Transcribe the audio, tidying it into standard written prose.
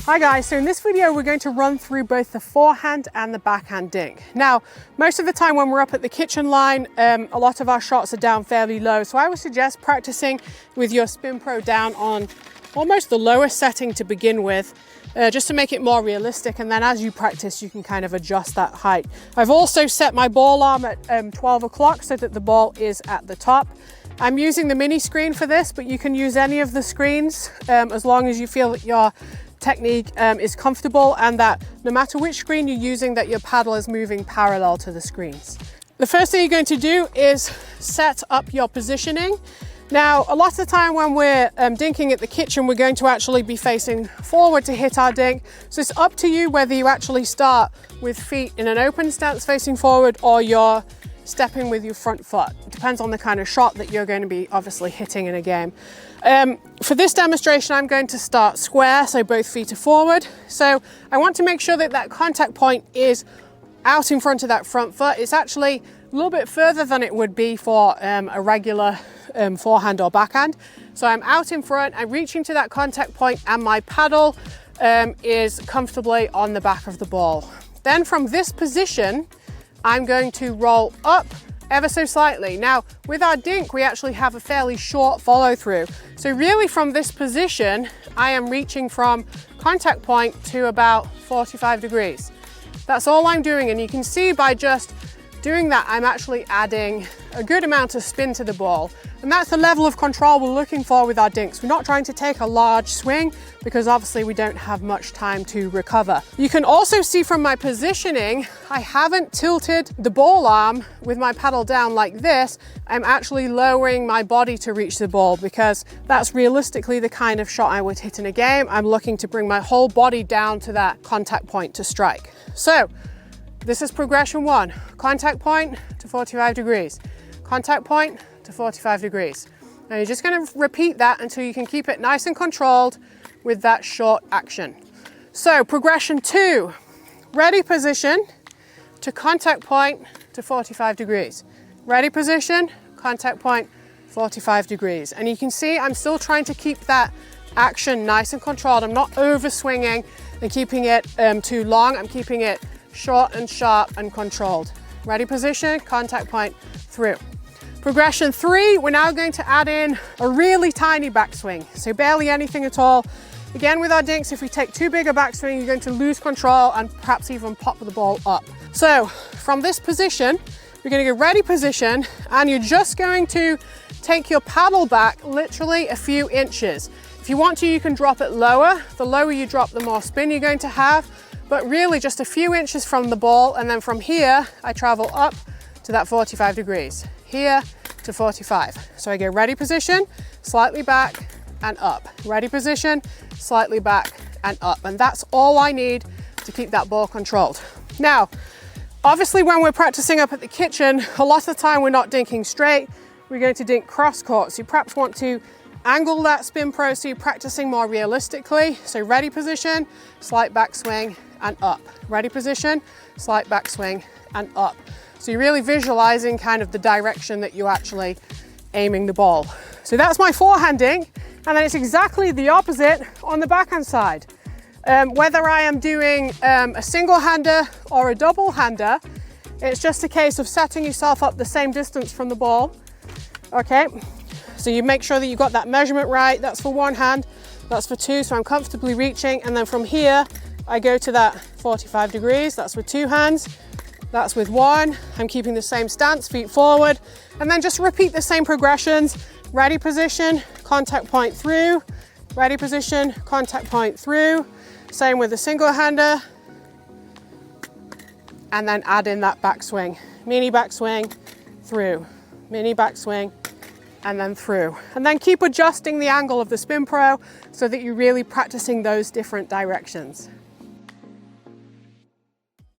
Hi guys, so in this video we're going to run through both the forehand and the backhand dink. Now, most of the time when we're up at the kitchen line, a lot of our shots are down fairly low, so I would suggest practicing with your SpinPro down on almost the lowest setting to begin with, just to make it more realistic, and then as you practice you can kind of adjust that height. I've also set my ball arm at 12 o'clock so that the ball is at the top. I'm using the mini screen for this, but you can use any of the screens as long as you feel that your technique is comfortable and that no matter which screen you're using, that your paddle is moving parallel to the screens. The first thing you're going to do is set up your positioning. Now, a lot of the time when we're dinking at the kitchen, we're going to actually be facing forward to hit our dink. So it's up to you whether you actually start with feet in an open stance facing forward or you're stepping with your front foot. It depends on the kind of shot that you're going to be obviously hitting in a game. For this demonstration, I'm going to start square, so both feet are forward. So I want to make sure that that contact point is out in front of that front foot. It's actually a little bit further than it would be for a regular forehand or backhand. So I'm out in front, I'm reaching to that contact point, and my paddle is comfortably on the back of the ball. Then from this position, I'm going to roll up ever so slightly. Now, with our dink, we actually have a fairly short follow through. So really from this position, I am reaching from contact point to about 45 degrees. That's all I'm doing. And you can see by just doing that, I'm actually adding a good amount of spin to the ball. And that's the level of control we're looking for with our dinks. We're not trying to take a large swing because obviously we don't have much time to recover. You can also see from my positioning, I haven't tilted the ball arm with my paddle down like this. I'm actually lowering my body to reach the ball because that's realistically the kind of shot I would hit in a game. I'm looking to bring my whole body down to that contact point to strike. So this is progression one, contact point to 45 degrees, contact point to 45 degrees. Now you're just going to repeat that until you can keep it nice and controlled with that short action. So progression two, ready position to contact point to 45 degrees. Ready position, contact point, 45 degrees. And you can see I'm still trying to keep that action nice and controlled. I'm not over swinging and keeping it too long. I'm keeping it short and sharp and controlled. Ready position, contact point, through. Progression three, we're now going to add in a really tiny backswing, so barely anything at all. Again, with our dinks, if we take too big a backswing, you're going to lose control and perhaps even pop the ball up. So from this position, you're going to go ready position, and you're just going to take your paddle back literally a few inches. If you want to, you can drop it lower. The lower you drop, the more spin you're going to have, but really just a few inches from the ball. And then from here, I travel up to that 45 degrees. Here to 45. So I go ready position, slightly back and up. Ready position, slightly back and up. And that's all I need to keep that ball controlled. Now, obviously when we're practicing up at the kitchen, a lot of the time we're not dinking straight. We're going to dink cross court. So you perhaps want to angle that SpinPro so you're practicing more realistically. So ready position, slight backswing and up. Ready position, slight backswing and up. So you're really visualizing kind of the direction that you're actually aiming the ball. So that's my forehand dink, and then it's exactly the opposite on the backhand side. Whether I am doing a single-hander or a double-hander, it's just a case of setting yourself up the same distance from the ball. Okay, so you make sure that you've got that measurement right. That's for one hand, that's for two, so I'm comfortably reaching, and then from here, I go to that 45 degrees. That's with two hands. That's with one. I'm keeping the same stance, feet forward, and then just repeat the same progressions. Ready position, contact point through, ready position, contact point through. Same with the single hander, and then add in that backswing. Mini backswing, through, mini backswing, and then through. And then keep adjusting the angle of the SpinPro so that you're really practicing those different directions.